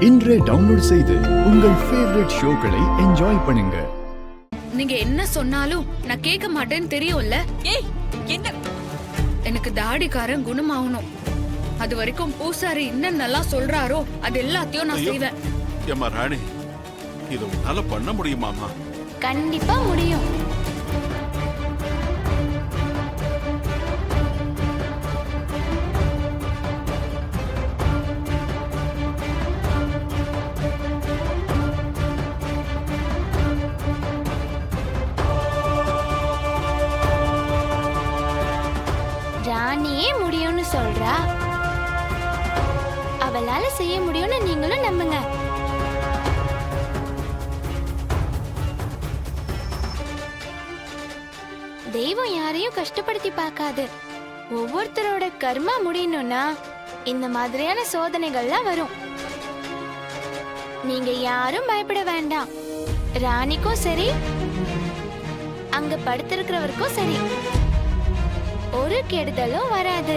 இன்றே டவுன்லோட் செய்து உங்கள் ஃபேவரட் ஷோக்களை என்ஜாய் பண்ணுங்க. நீங்க என்ன சொன்னாலும் நான் கேட்க மாட்டேன்னு தெரியும்ல. ஏய் என்ன? எனக்கு தாடிக்காரன் குணமாகணும். அது வரைக்கும் பூசாரி என்ன நல்லா சொல்றாரோ அது எல்லாத்தையும் நான் செய்வேன். ஏம்மா ராணி, இத உன்னால பண்ண முடியுமாமா? கண்டிப்பா முடியும். ராணியே முடியும்னு சொல்றா, அவளால செய்ய முடியும்னு நீங்களும் நம்புங்க. தெய்வம் யாரையும் கஷ்டப்படுத்தி பார்க்காது. ஒவ்வொருத்தரோட கர்மா முடியணும்னா இந்த மாதிரியான சோதனைகள்லாம் வரும். நீங்க யாரும் பயப்பட வேண்டாம். ராணிக்கும் சரி, அங்க படுத்திருக்கிறவருக்கும் சரி, ஒரு கெடுதலும் வராது.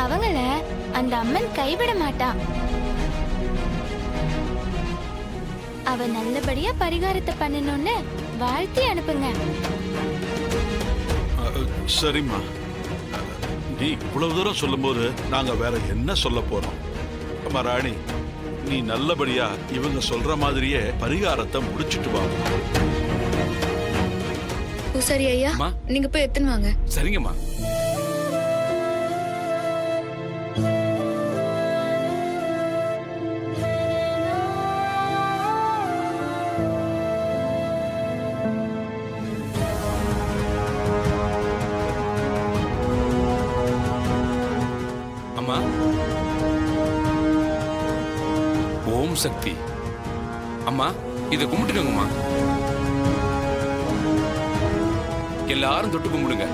அவங்கள அந்த அம்மன் கைவிட மாட்டா. அவ நல்லபடியா பரிகாரத்தை பண்ணணும்னு வாழ்த்தி அனுப்புங்க. சரிம்மா, நீ இவ்வளவு தூரம் சொல்லும் போது நாங்க வேற என்ன சொல்ல போறோம்? அம்மா ராணி, நீ நல்லபடியா இவங்க சொல்ற மாதிரியே பரிகாரத்தை முடிச்சிட்டு வா. பூசாரி ஐயா, நீங்க போய் எத்தனை வாங்க. சரிங்கம்மா. அம்மா, ஓம் சக்தி. அம்மா, இதை கும்பிட்டுடுங்கம்மா. எல்லாரும் தொட்டு கும்பிடுங்க.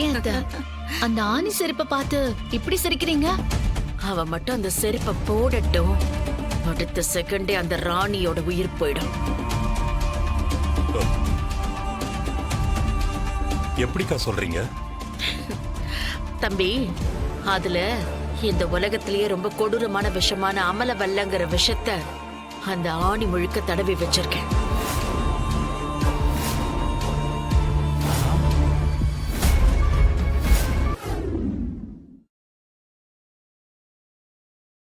ஏன் அந்த ஆணி செருப்பை பார்த்து இப்படி சிரிக்கிறீங்க? அவ மட்டும் அந்த செருப்பை போடட்டும், அடுத்த செகண்டே அந்த ராணியோட உயிர் போயிடும். எப்படிக்கா சொல்றீங்க? தம்பி, அதுல இந்த உலகத்திலேயே ரொம்ப கொடூரமான விஷமான அமல வல்லங்கிற விஷத்தை அந்த ஆணி முழுக்க தடவி வச்சிருக்கேன்.